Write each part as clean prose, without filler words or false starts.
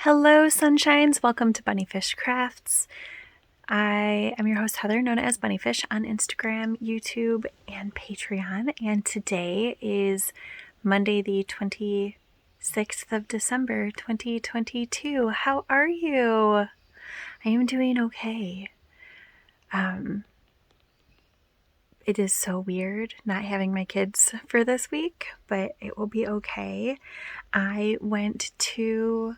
Hello, sunshines. Welcome to BunniPhish Crafts. I am your host, Heather, known as BunniPhish on Instagram, YouTube, and Patreon. And today is Monday, the 26th of December, 2022. How are you? I am doing okay. It is so weird not having my kids for this week, but it will be okay. I went to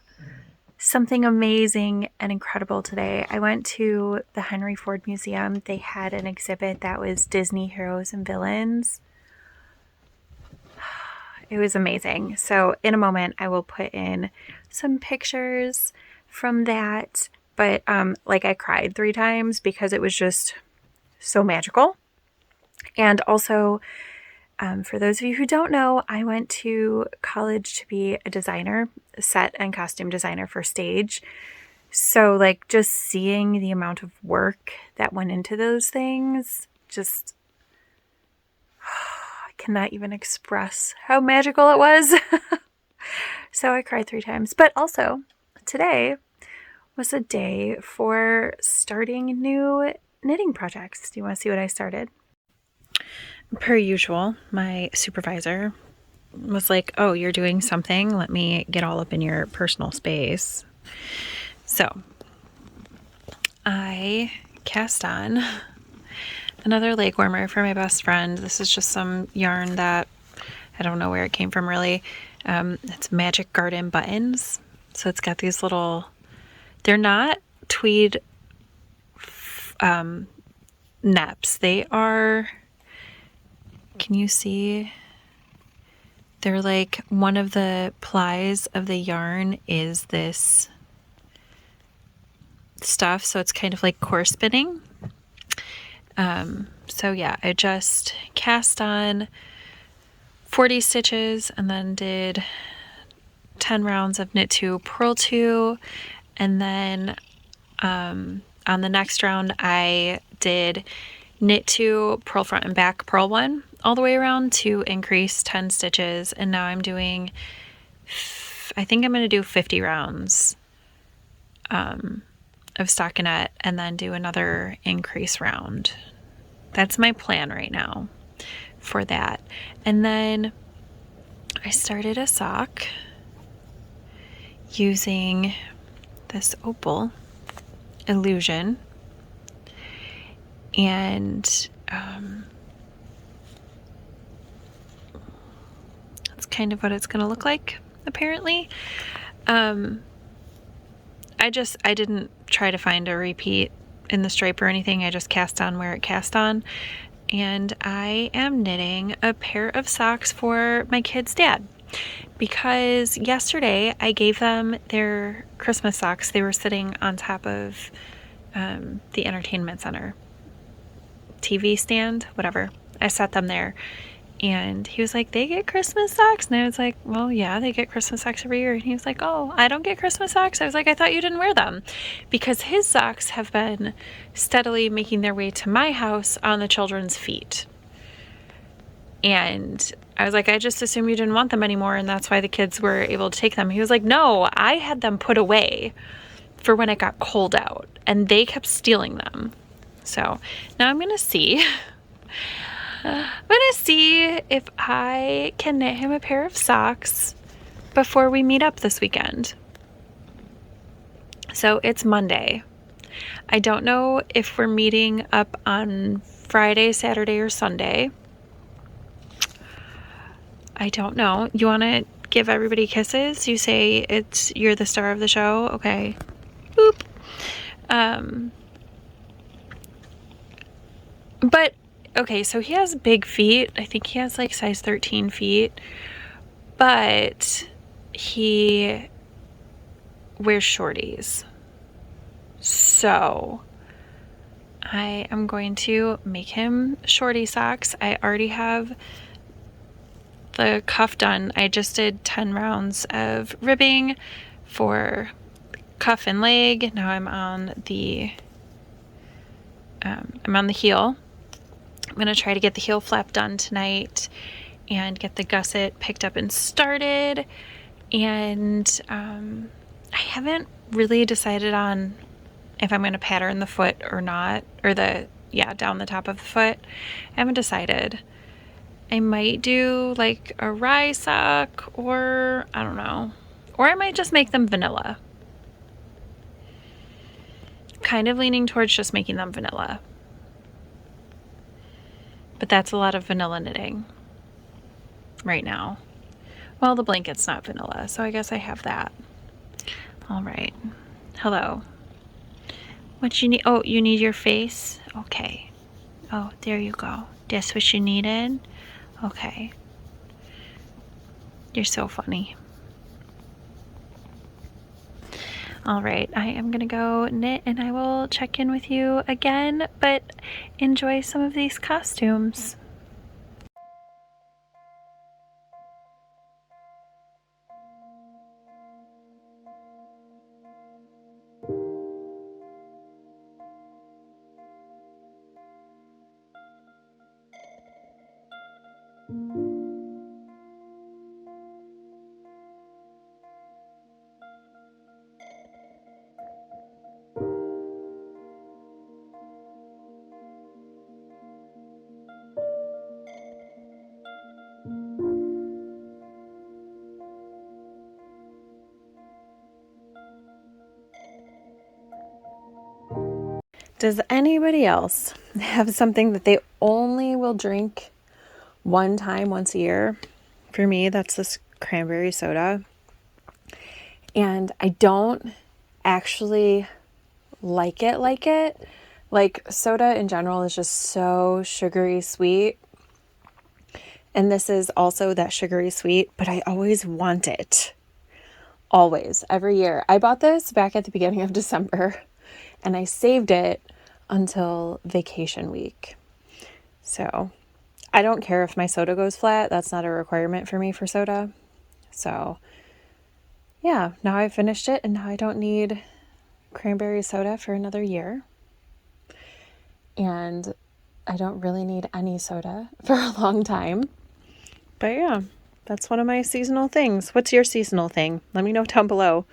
something amazing and incredible today. I went to the Henry Ford Museum. They had an exhibit that was Disney heroes and villains. It was amazing. So in a moment, I will put in some pictures from that. But I cried 3 times because it was just so magical. And also, for those of you who don't know, I went to college to be a designer, set and costume designer for stage. So just seeing the amount of work that went into those things, just I cannot even express how magical it was. So I cried 3 times. But also, today was a day for starting new knitting projects. Do you want to see what I started? Per usual, my supervisor was like, oh, you're doing something. Let me get all up in your personal space. So I cast on another leg warmer for my best friend. This is just some yarn that I don't know where it came from really. It's Magic Garden buttons. So it's got these little, they're not tweed neps. They are, can you see? They're like one of the plies of the yarn is this stuff. So it's kind of like core spinning. So yeah, I just cast on 40 stitches and then did 10 rounds of knit 2, purl 2. And then on the next round, I did knit 2, purl front and back, purl 1 all the way around to increase 10 stitches. And now I'm doing, I think I'm going to do 50 rounds of stockinette and then do another increase round. That's my plan right now for that. And then I started a sock using this opal illusion. And that's kind of what it's going to look like, apparently. I didn't try to find a repeat in the stripe or anything. I just cast on where it cast on. And I am knitting a pair of socks for my kid's dad. Because yesterday I gave them their Christmas socks. They were sitting on top of the entertainment center TV stand, whatever. I set them there and he was like, they get Christmas socks? And I was like, well, yeah, they get Christmas socks every year. And he was like, oh, I don't get Christmas socks? I was like, I thought you didn't wear them. Because his socks have been steadily making their way to my house on the children's feet. And I was like, I just assumed you didn't want them anymore, and that's why the kids were able to take them. He was like, no, I had them put away for when it got cold out, and they kept stealing them. So now I'm going to see. I'm going to see if I can knit him a pair of socks before we meet up this weekend. So it's Monday. I don't know if we're meeting up on Friday, Saturday, or Sunday. I don't know. You want to give everybody kisses? You say you're the star of the show? Okay. Boop. But, okay, so he has big feet. I think he has like size 13 feet. But he wears shorties. So I am going to make him shorty socks. I already have the cuff done. I just did 10 rounds of ribbing for cuff and leg. Now I'm on the heel. I'm going to try to get the heel flap done tonight and get the gusset picked up and started. And I haven't really decided on if I'm going to pattern the foot or not, or down the top of the foot. I haven't decided. I might do like a rye sock, or I don't know. Or I might just make them vanilla. Kind of leaning towards just making them vanilla. But that's a lot of vanilla knitting right now. Well, the blanket's not vanilla, so I guess I have that. All right. Hello. What you need? Oh, you need your face? Okay. Oh, there you go. That's what you needed? Okay. You're so funny. All right, I am gonna go knit and I will check in with you again, but enjoy some of these costumes. Does anybody else have something that they only will drink one time once a year? For me, that's this cranberry soda. And I don't actually like it. Like soda in general is just so sugary sweet. And this is also that sugary sweet, but I always want it. Always, every year. I bought this back at the beginning of December and I saved it until vacation week. So I don't care if my soda goes flat. That's not a requirement for me for soda. So yeah, now I've finished it and now I don't need cranberry soda for another year. And I don't really need any soda for a long time. But yeah, that's one of my seasonal things. What's your seasonal thing? Let me know down below.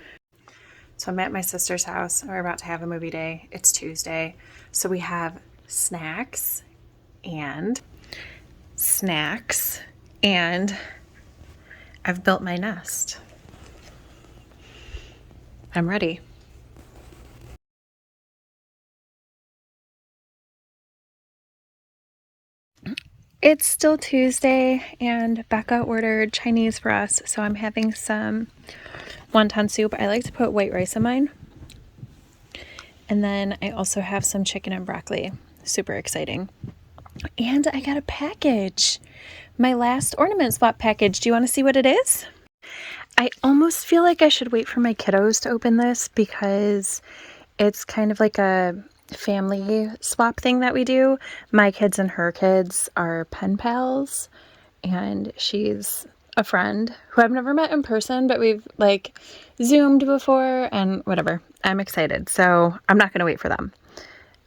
So I'm at my sister's house. We're about to have a movie day. It's Tuesday. So we have snacks and I've built my nest. I'm ready. It's still Tuesday and Becca ordered Chinese for us, so I'm having some wonton soup. I like to put white rice in mine. And then I also have some chicken and broccoli. Super exciting. And I got a package. My last ornament swap package. Do you want to see what it is? I almost feel like I should wait for my kiddos to open this because it's kind of like a family swap thing that we do. My kids and her kids are pen pals, and she's a friend who I've never met in person, but we've like Zoomed before and whatever. I'm excited, so I'm not going to wait for them.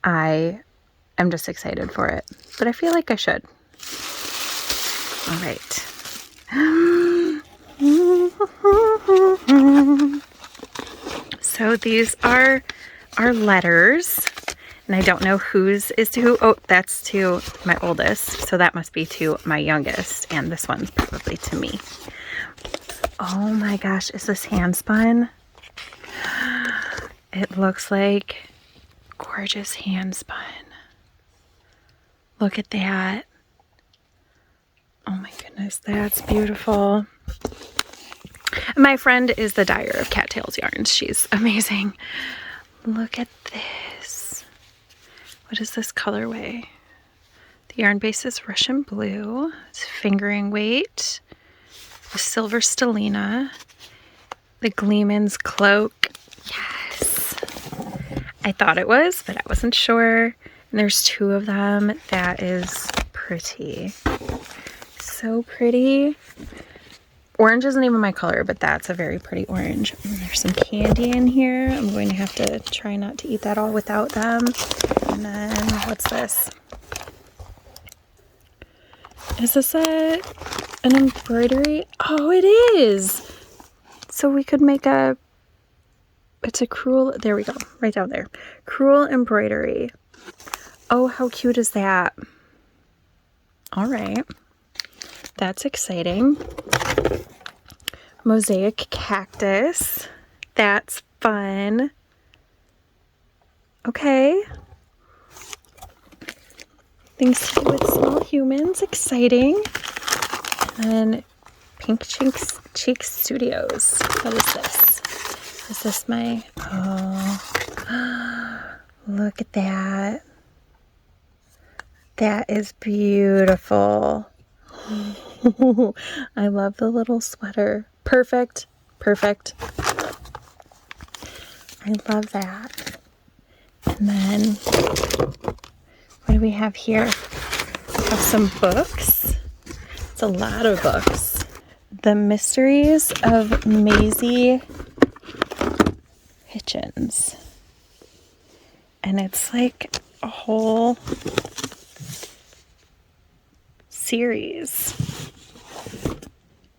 I am just excited for it, but I feel like I should. All right. So these are our letters. And I don't know whose is to who. Oh, that's to my oldest. So that must be to my youngest. And this one's probably to me. Oh my gosh, is this hand spun? It looks like gorgeous hand spun. Look at that. Oh my goodness, that's beautiful. My friend is the dyer of Cattails Yarns. She's amazing. Look at this. What is this colorway? The yarn base is Russian blue. It's fingering weight. The silver stellina. The Gleeman's cloak. Yes. I thought it was, but I wasn't sure. And there's two of them. That is pretty. So pretty. Orange isn't even my color, but that's a very pretty orange. There's some candy in here. I'm going to have to try not to eat that all without them. And then, what's this? Is this an embroidery? Oh, it is! So we could make a It's a crewel, there we go, right down there. Crewel embroidery. Oh, how cute is that? All right. That's exciting. Mosaic cactus. That's fun. Okay. Things to do with small humans. Exciting. And Pink Cheeks Studios. What is this? Is this my... Oh. Look at that. That is beautiful. I love the little sweater. Perfect. Perfect. I love that. And then, what do we have here? We have some books. It's a lot of books. The Mysteries of Maisie Hitchens. And it's like a whole series.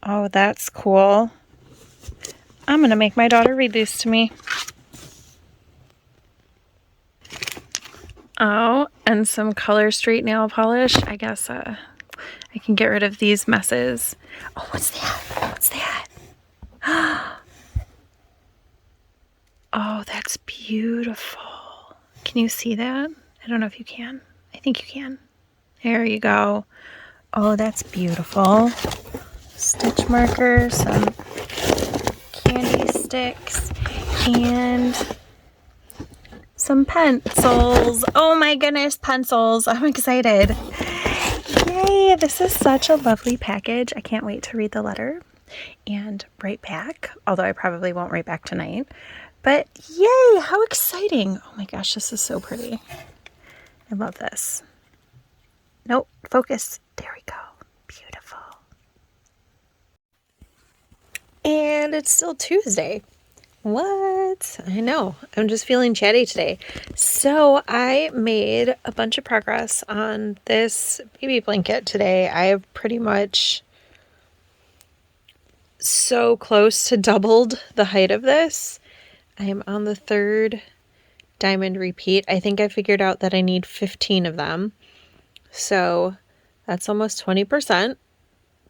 Oh, that's cool. I'm gonna make my daughter read these to me. Oh, and some Color Street nail polish. I guess I can get rid of these messes. Oh, what's that? What's that? Oh, that's beautiful. Can you see that? I don't know if you can. I think you can. There you go. Oh, that's beautiful. Stitch markers, some candy sticks, and some pencils. Oh my goodness, pencils. I'm excited. Yay, this is such a lovely package. I can't wait to read the letter and write back, although I probably won't write back tonight. But yay, how exciting. Oh my gosh, this is so pretty. I love this. Nope, focus. There we go. Beautiful. And it's still Tuesday. What? I know. I'm just feeling chatty today. So I made a bunch of progress on this baby blanket today. I have pretty much so close to doubled the height of this. I am on the 3rd diamond repeat. I think I figured out that I need 15 of them. So that's almost 20%.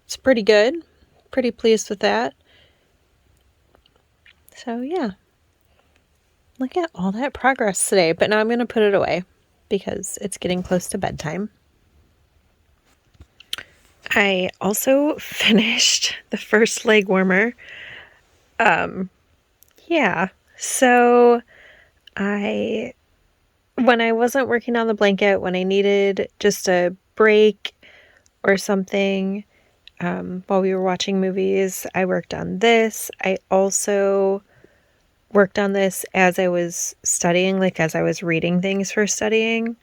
It's pretty good. Pretty pleased with that. So yeah, look at all that progress today. But now I'm going to put it away because it's getting close to bedtime. I also finished the first leg warmer. Yeah, so when I wasn't working on the blanket, when I needed just a break or something, while we were watching movies, I worked on this. I also worked on this as I was studying, like as I was reading things for studying.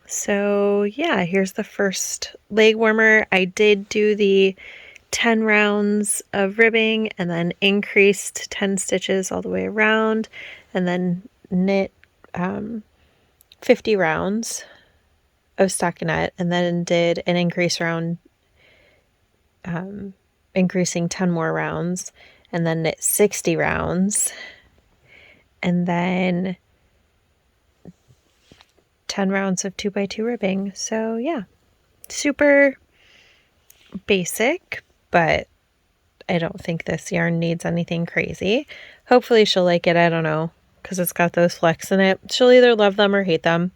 So yeah, here's the first leg warmer. I did do the 10 rounds of ribbing and then increased 10 stitches all the way around, and then knit 50 rounds of stockinette, and then did an increase round, increasing 10 more rounds, and then knit 60 rounds, and then 10 rounds of 2x2 ribbing. So yeah, super basic, but I don't think this yarn needs anything crazy. Hopefully she'll like it. I don't know, because it's got those flecks in it. She'll either love them or hate them,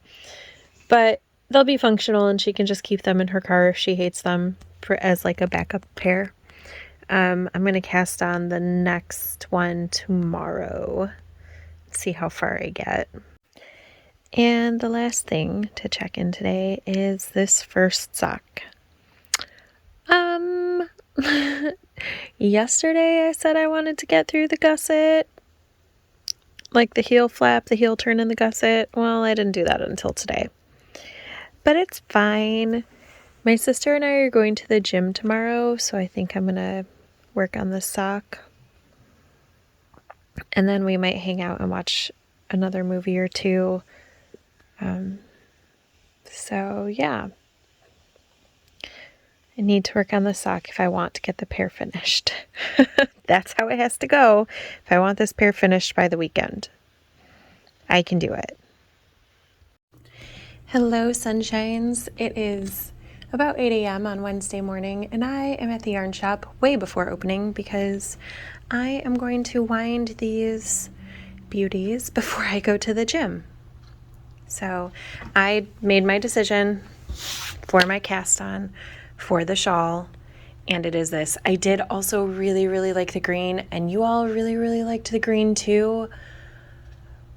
but they'll be functional, and she can just keep them in her car if she hates them as like a backup pair. I'm going to cast on the next one tomorrow, see how far I get. And the last thing to check in today is this first sock. Yesterday I said I wanted to get through the gusset, like the heel flap, the heel turn in the gusset. Well, I didn't do that until today, but it's fine. My sister and I are going to the gym tomorrow, so I think I'm gonna work on this sock, and then we might hang out and watch another movie or two. So yeah, I need to work on the sock if I want to get the pair finished. That's how it has to go if I want this pair finished by the weekend. I can do it. Hello, sunshines. It is about 8 a.m. on Wednesday morning, and I am at the yarn shop way before opening because I am going to wind these beauties before I go to the gym. So I made my decision for my cast on for the shawl, and it is this. I did also really, really like the green, and you all really, really liked the green too.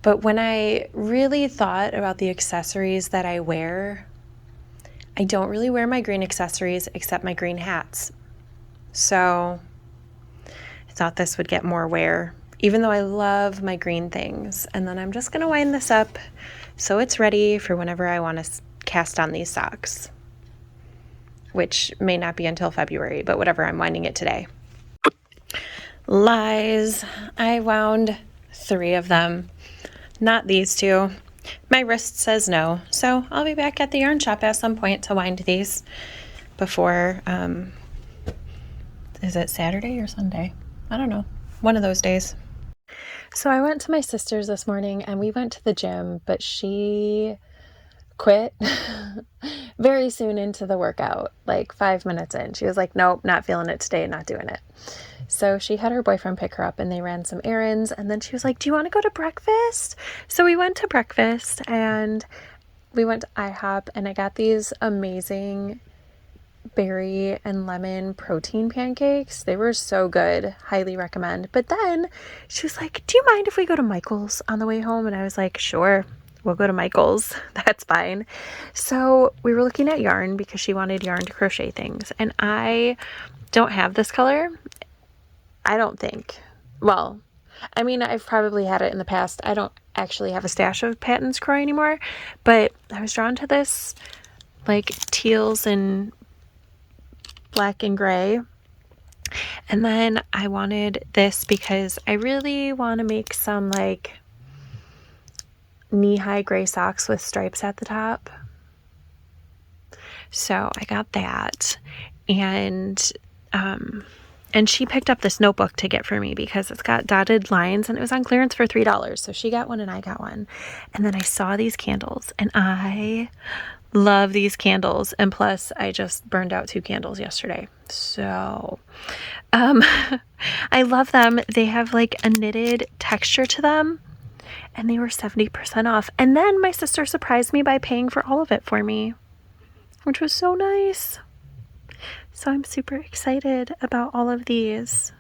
But when I really thought about the accessories that I wear, I don't really wear my green accessories except my green hats. So I thought this would get more wear, even though I love my green things. And then I'm just going to wind this up so it's ready for whenever I want to cast on these socks, which may not be until February, but whatever, I'm winding it today. Lies. I wound 3 of them. Not these 2. My wrist says no, so I'll be back at the yarn shop at some point to wind these before, is it Saturday or Sunday? I don't know. One of those days. So I went to my sister's this morning and we went to the gym, but she quit very soon into the workout, like 5 minutes in. She was like, nope, not feeling it today, not doing it. So she had her boyfriend pick her up and they ran some errands, and then she was like, do you want to go to breakfast? So we went to breakfast and we went to IHOP, and I got these amazing berry and lemon protein pancakes. They were so good. Highly recommend. But then she was like, do you mind if we go to Michael's on the way home? And I was like, sure, we'll go to Michael's. That's fine. So we were looking at yarn because she wanted yarn to crochet things, and I don't have this color. I don't think. Well, I mean, I've probably had it in the past. I don't actually have a stash of Patton's Croy anymore, but I was drawn to this like teals and black and gray. And then I wanted this because I really want to make some like knee-high gray socks with stripes at the top. So I got that. And she picked up this notebook to get for me because it's got dotted lines and it was on clearance for $3. So she got one and I got one. And then I saw these candles and I love these candles. And plus I just burned out 2 candles yesterday. So, I love them. They have like a knitted texture to them and they were 70% off. And then my sister surprised me by paying for all of it for me, which was so nice. So I'm super excited about all of these.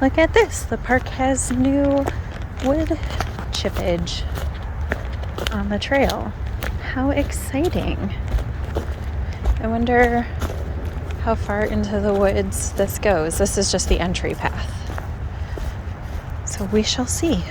Look at this. The park has new wood chippage on the trail. How exciting. I wonder how far into the woods this goes. This is just the entry path. So we shall see.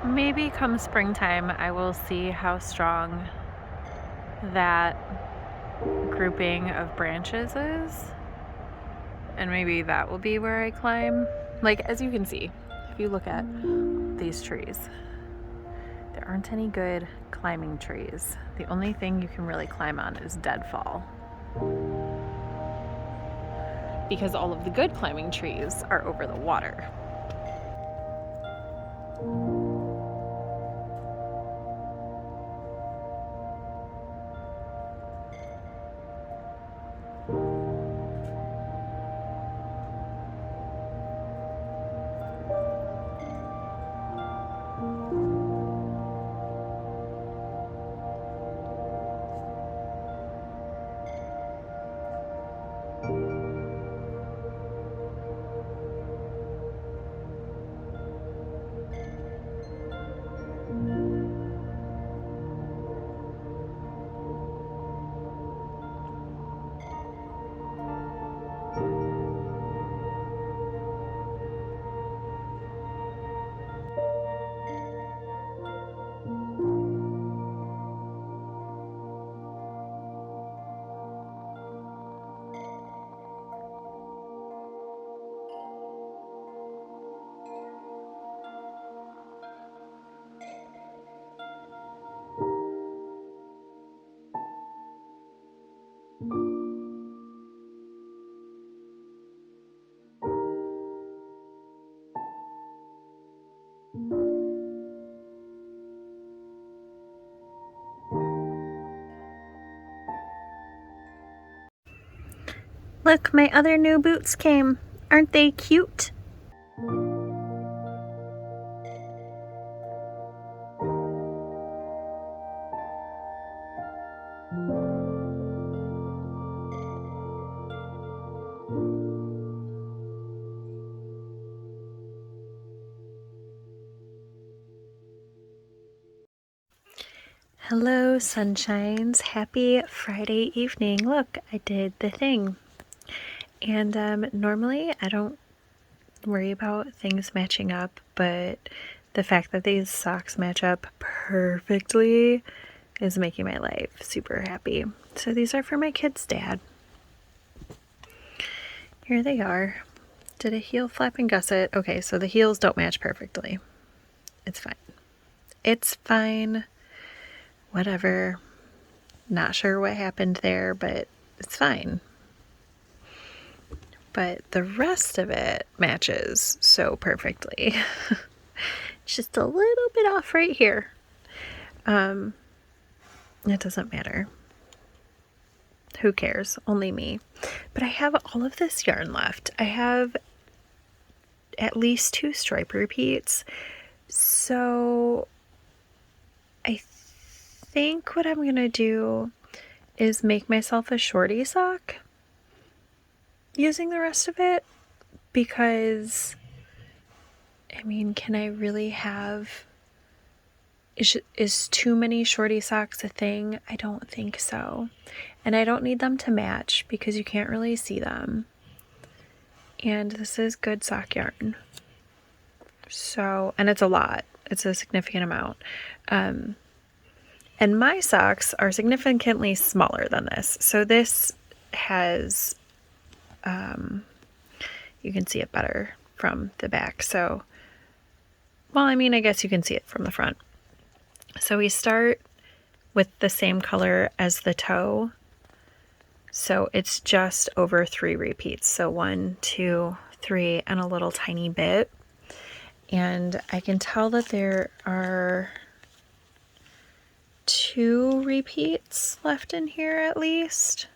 Maybe come springtime, I will see how strong that grouping of branches is. And maybe that will be where I climb. Like, as you can see, if you look at these trees, There aren't any good climbing trees. The only thing you can really climb on is deadfall. Because all of the good climbing trees are over the water. Look, my other new boots came. Aren't they cute? Hello, sunshines. Happy Friday evening. Look, I did the thing. And normally I don't worry about things matching up, but the fact that these socks match up perfectly is making my life super happy. So these are for my kid's dad. Here they are. Did a heel flap and gusset? Okay, so the heels don't match perfectly. It's fine. It's fine. Whatever. Not sure what happened there, but it's fine. But the rest of it matches so perfectly. Just a little bit off right here. It doesn't matter. Who cares? Only me. But I have all of this yarn left. I have at least 2 stripe repeats. So I think what I'm going to do is make myself a shorty sock using the rest of it, because I mean, can I really have, is too many shorty socks a thing? I don't think so. And I don't need them to match because you can't really see them. And this is good sock yarn. So, and it's a lot. It's a significant amount. And my socks are significantly smaller than this. So this has, you can see it better from the back. So, well, I mean, I guess you can see it from the front. So we start with the same color as the toe. So it's just over 3 repeats. So 1, 2, 3, and a little tiny bit. And I can tell that there are 2 repeats left in here at least,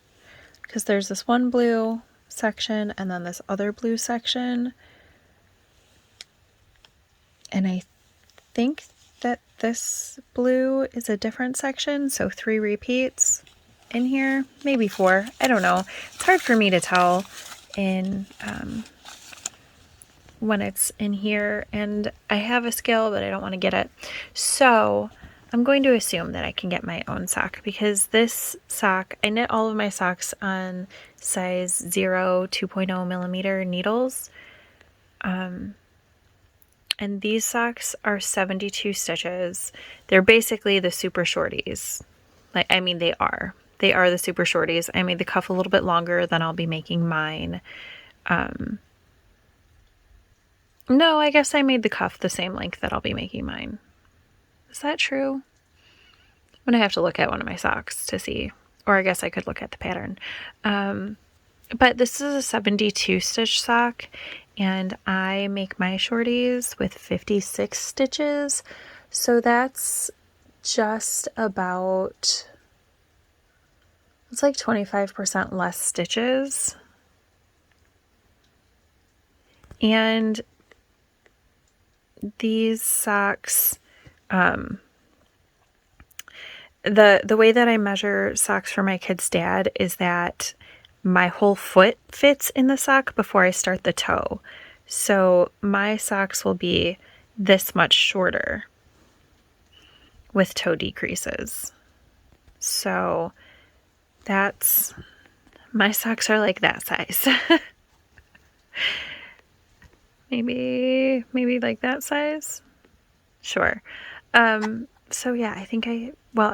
because there's this one blue section and then this other blue section. And I think that this blue is a different section, so 3 repeats in here, maybe 4, I don't know. It's hard for me to tell in when it's in here, and I have a scale, but I don't want to get it. So I'm going to assume that I can get my own sock, because this sock, I knit all of my socks on size 0 2.0 millimeter needles. And these socks are 72 stitches. They're basically the super shorties. I mean, they are the super shorties. I made the cuff a little bit longer than I'll be making mine. No, I guess I made the cuff the same length that I'll be making mine. Is that true? I'm going to have to look at one of my socks to see. Or I guess I could look at the pattern. But this is a 72 stitch sock, and I make my shorties with 56 stitches. So that's just about, it's like 25% less stitches. And these socks, the way that I measure socks for my kid's dad is that my whole foot fits in the sock before I start the toe. So my socks will be this much shorter with toe decreases. So that's, my socks are like that size. maybe like that size. Sure. So yeah, I think I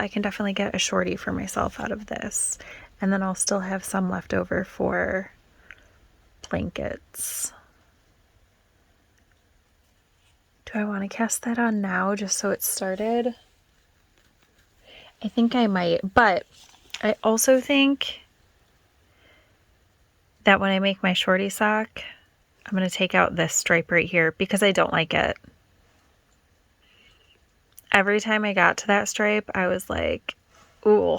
can definitely get a shorty for myself out of this. And then I'll still have some left over for blankets. Do I want to cast that on now just so it's started? I think I might, but I also think that when I make my shorty sock, I'm going to take out this stripe right here because I don't like it. Every time I got to that stripe, I was like, ooh,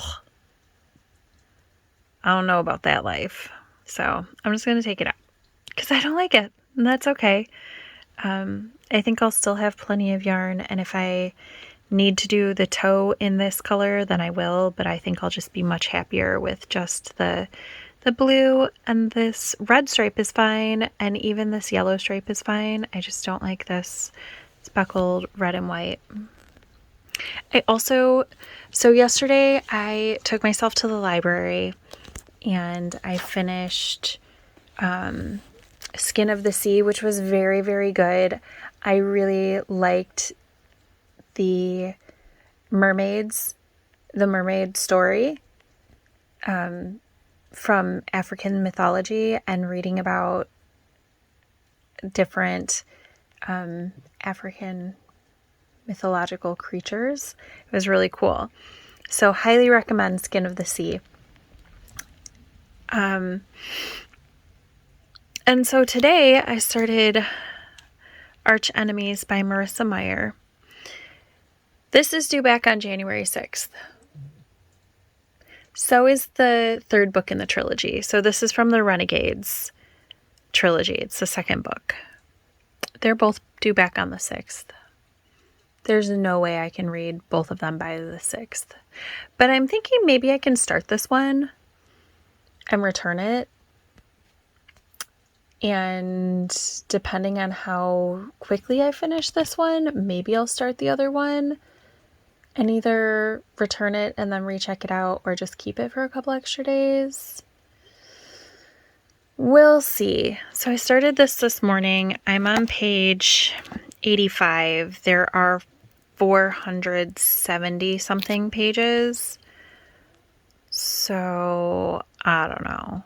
I don't know about that life. So I'm just going to take it out because I don't like it, and that's okay. I think I'll still have plenty of yarn, and if I need to do the toe in this color, then I will, but I think I'll just be much happier with just the blue, and this red stripe is fine, and even this yellow stripe is fine. I just don't like this speckled red and white. So yesterday I took myself to the library and I finished Skin of the Sea, which was very, very good. I really liked the mermaid story from African mythology, and reading about different African mythological creatures. It was really cool. So highly recommend Skin of the Sea. And so today I started Arch Enemies by Marissa Meyer. This is due back on January 6th. So is the third book in the trilogy. So this is from the Renegades trilogy. It's the second book. They're both due back on the 6th. There's no way I can read both of them by the 6th. But I'm thinking maybe I can start this one and return it. And depending on how quickly I finish this one, maybe I'll start the other one and either return it and then recheck it out, or just keep it for a couple extra days. We'll see. So I started this morning. I'm on page 85. There are 470 something pages. So I don't know.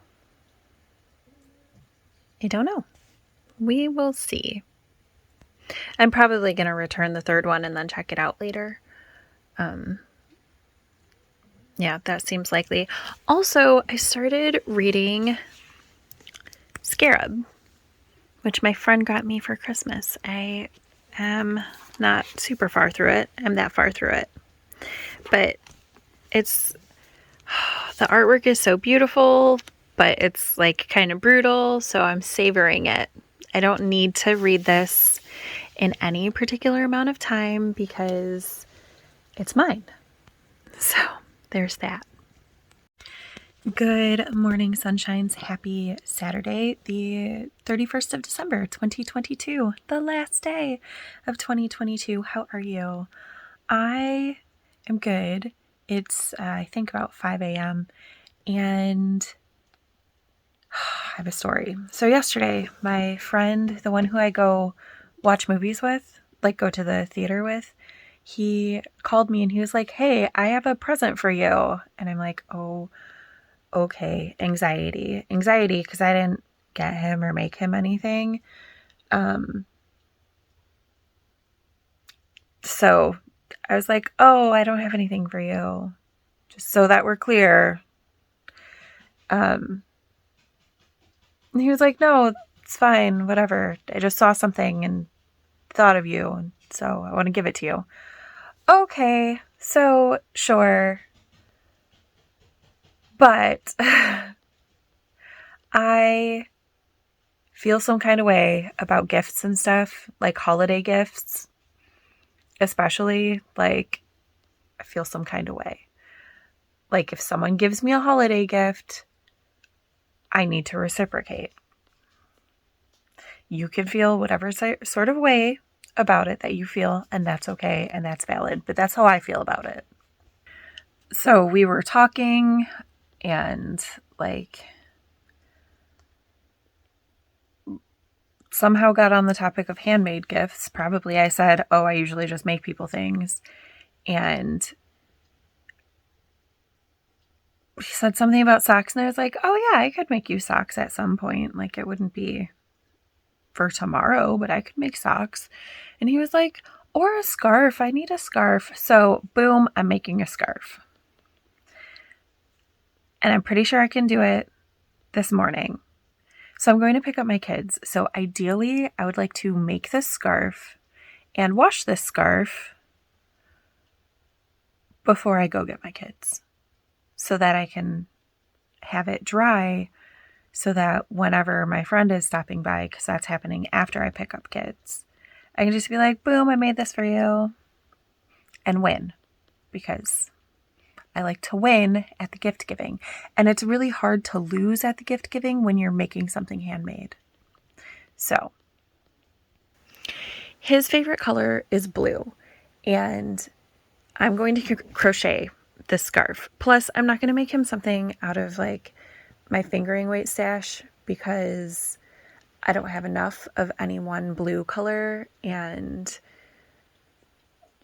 We will see. I'm probably going to return the third one and then check it out later. Yeah, that seems likely. Also, I started reading Scarab, which my friend got me for Christmas. I am not super far through it. I'm that far through it. But it's, the artwork is so beautiful, but it's like kind of brutal, so I'm savoring it. I don't need to read this in any particular amount of time because it's mine. So there's that. Good morning, sunshines. Happy Saturday, the 31st of December, 2022, the last day of 2022. How are you? I am good. It's, I think, about 5 a.m. and I have a story. So yesterday, my friend, the one who I go watch movies with, like go to the theater with, he called me and he was like, "Hey, I have a present for you." And I'm like, "Oh, okay." Anxiety, because I didn't get him or make him anything. So I was like, oh, I don't have anything for you. Just so that we're clear. And he was like, no, it's fine, whatever. I just saw something and thought of you, and so I want to give it to you. Okay, so sure. But I feel some kind of way about gifts and stuff, like holiday gifts, especially. Like, I feel some kind of way. Like, if someone gives me a holiday gift, I need to reciprocate. You can feel whatever sort of way about it that you feel, and that's okay, and that's valid. But that's how I feel about it. So we were talking, and like somehow got on the topic of handmade gifts. Probably I said, oh, I usually just make people things. And he said something about socks, and I was like, oh yeah, I could make you socks at some point. Like, it wouldn't be for tomorrow, but I could make socks. And he was like, or a scarf. I need a scarf. So boom, I'm making a scarf. And I'm pretty sure I can do it this morning. So I'm going to pick up my kids. So ideally, I would like to make this scarf and wash this scarf before I go get my kids, so that I can have it dry, so that whenever my friend is stopping by, because that's happening after I pick up kids, I can just be like, boom, I made this for you, and win, because I like to win at the gift giving. And it's really hard to lose at the gift giving when you're making something handmade. So his favorite color is blue, and I'm going to crochet this scarf. Plus, I'm not going to make him something out of like my fingering weight stash, because I don't have enough of any one blue color, and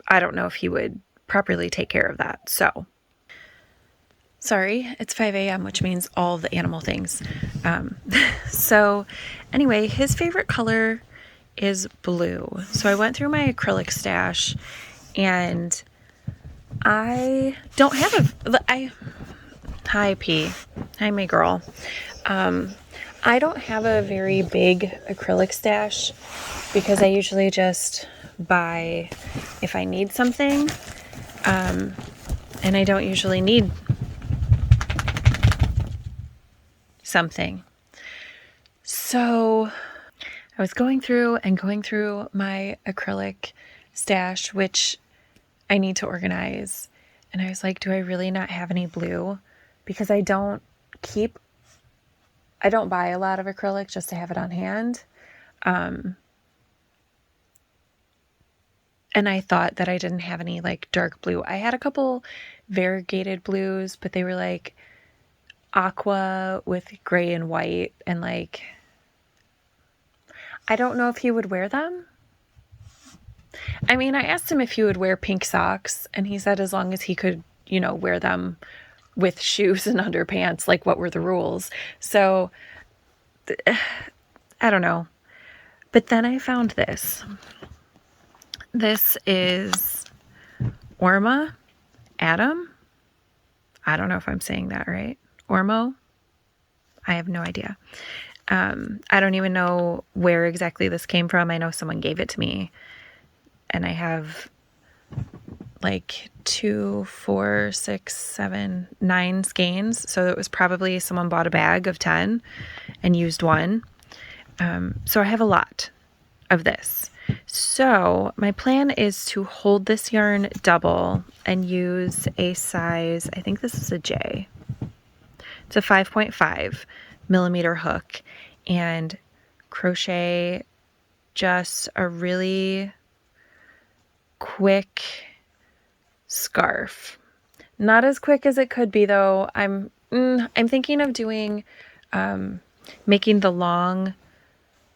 I don't know if he would properly take care of that. So, sorry, it's 5 a.m., which means all the animal things. So anyway, his favorite color is blue. So I went through my acrylic stash, and I don't have hi P. Hi, my girl. I don't have a very big acrylic stash, because I usually just buy if I need something. And I don't usually need something. So I was going through my acrylic stash, which I need to organize. And I was like, do I really not have any blue? Because I don't buy a lot of acrylic just to have it on hand. And I thought that I didn't have any like dark blue. I had a couple variegated blues, but they were like aqua with gray and white. And like, I don't know if he would wear them. I mean, I asked him if he would wear pink socks, and he said as long as he could, wear them with shoes and underpants, like what were the rules. So I don't know. But then I found this. This is Orma Adam. I don't know if I'm saying that right. Ormo. I have no idea. I don't even know where exactly this came from. I know someone gave it to me, and I have like 2, 4, 6, 7, 9 skeins. So it was probably someone bought a bag of 10 and used one. So I have a lot of this. So my plan is to hold this yarn double and use a size, I think this is a J. It's a 5.5 millimeter hook, and crochet just a really quick scarf. Not as quick as it could be though. I'm thinking of doing, making the long,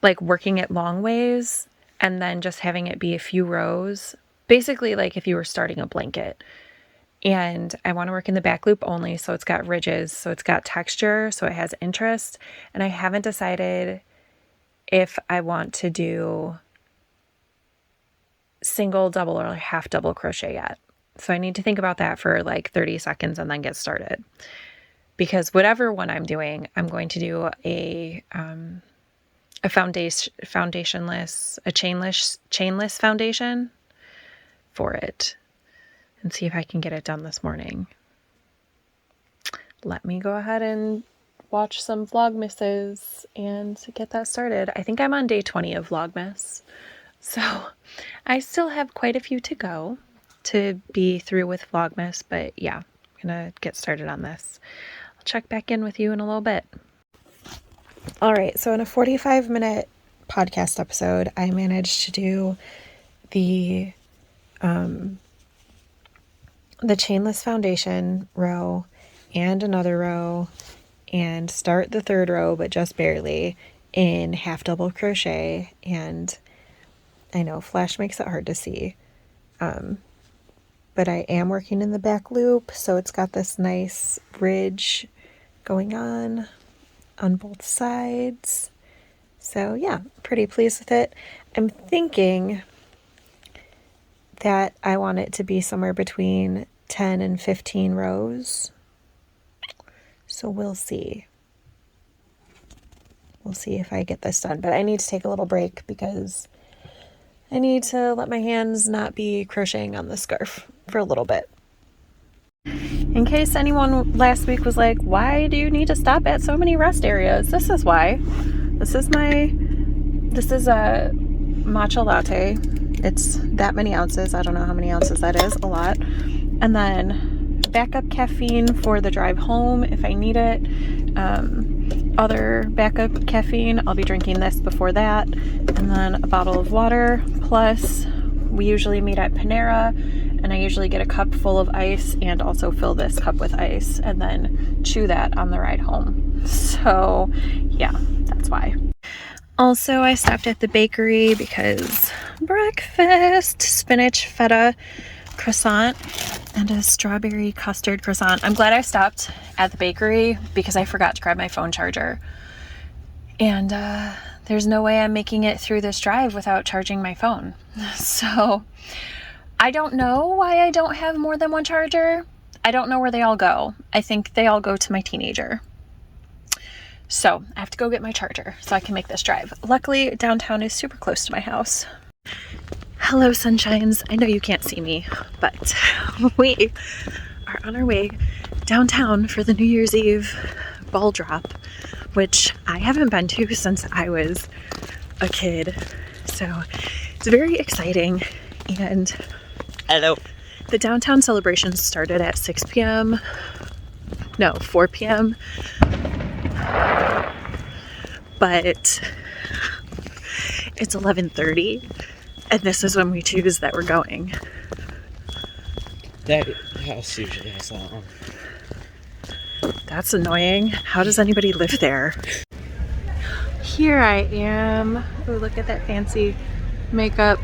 like working it long ways, and then just having it be a few rows. Basically like if you were starting a blanket. And I want to work in the back loop only, so it's got ridges, so it's got texture, so it has interest. And I haven't decided if I want to do single, double, or half double crochet yet. So I need to think about that for like 30 seconds and then get started. Because whatever one I'm doing, I'm going to do a chainless foundation for it and see if I can get it done this morning. Let me go ahead and watch some Vlogmases and get that started. I think I'm on day 20 of Vlogmas. So I still have quite a few to go to be through with Vlogmas, but yeah, I'm gonna get started on this. I'll check back in with you in a little bit. All right, so in a 45-minute podcast episode, I managed to do the chainless foundation row and another row and start the third row, but just barely, in half double crochet. And I know flash makes it hard to see, but I am working in the back loop, so it's got this nice ridge going on both sides. So yeah, pretty pleased with it. I'm thinking that I want it to be somewhere between 10 and 15 rows. So we'll see. We'll see if I get this done. But I need to take a little break because I need to let my hands not be crocheting on the scarf for a little bit. In case anyone last week was like, why do you need to stop at so many rest areas? This is why. This is a matcha latte. It's that many ounces. I don't know how many ounces that is. A lot. And then backup caffeine for the drive home if I need it. Other backup caffeine, I'll be drinking this before that. And then a bottle of water. Plus, we usually meet at Panera, and I usually get a cup full of ice and also fill this cup with ice and then chew that on the ride home. So yeah, that's why. Also, I stopped at the bakery because breakfast, spinach feta croissant and a strawberry custard croissant. I'm glad I stopped at the bakery because I forgot to grab my phone charger. And there's no way I'm making it through this drive without charging my phone. So I don't know why I don't have more than one charger. I don't know where they all go. I think they all go to my teenager. So I have to go get my charger so I can make this drive. Luckily, downtown is super close to my house. Hello, sunshines. I know you can't see me, but we are on our way downtown for the New Year's Eve ball drop, which I haven't been to since I was a kid. So it's very exciting. And hello. The downtown celebration started at 6 p.m. No, 4 p.m. But it's 11:30, and this is when we choose that we're going. That house usually has that one. That's annoying. How does anybody live there? Here I am. Oh, look at that fancy makeup.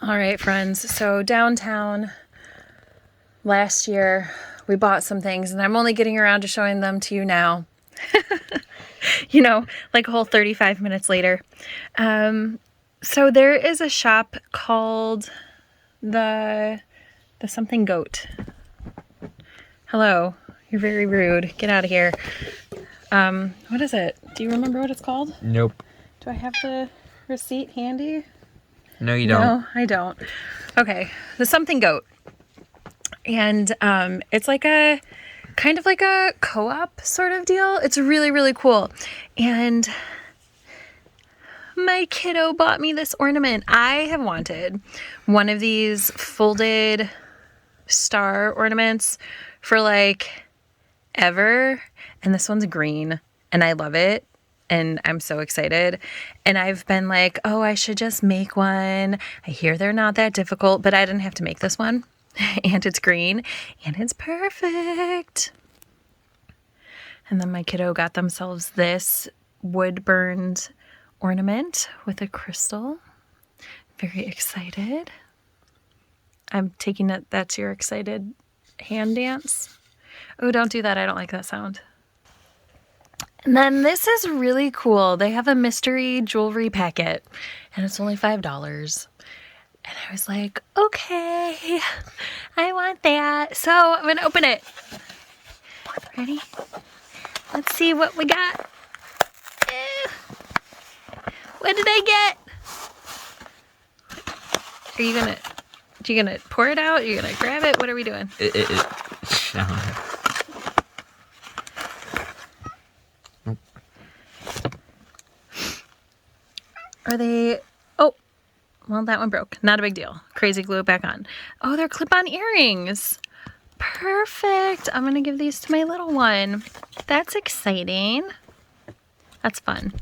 All right, friends. So downtown last year, we bought some things, and I'm only getting around to showing them to you now. You know, like a whole 35 minutes later. So there is a shop called the something goat. Hello, you're very rude. Get out of here. What is it? Do you remember what it's called? Nope. Do I have the receipt handy? No, you don't. No, I don't. Okay, the something goat. And it's like a kind of like a co-op sort of deal. It's really, really cool. And my kiddo bought me this ornament. I have wanted one of these folded star ornaments for like ever. And this one's green and I love it. And I'm so excited. And I've been like, oh, I should just make one. I hear they're not that difficult, but I didn't have to make this one. And it's green and it's perfect. And then my kiddo got themselves this wood burned ornament with a crystal. Very excited. I'm taking it that's your excited hand dance. Oh, don't do that. I don't like that sound. And then this is really cool. They have a mystery jewelry packet and it's only $5. And I was like, okay, I want that. So I'm going to open it. Ready? Let's see what we got. What did I get? Are you gonna pour it out? Are you gonna grab it? What are we doing? Are they... Oh, well, that one broke. Not a big deal. Crazy glue it back on. Oh, they're clip-on earrings. Perfect. I'm going to give these to my little one. That's exciting. That's fun.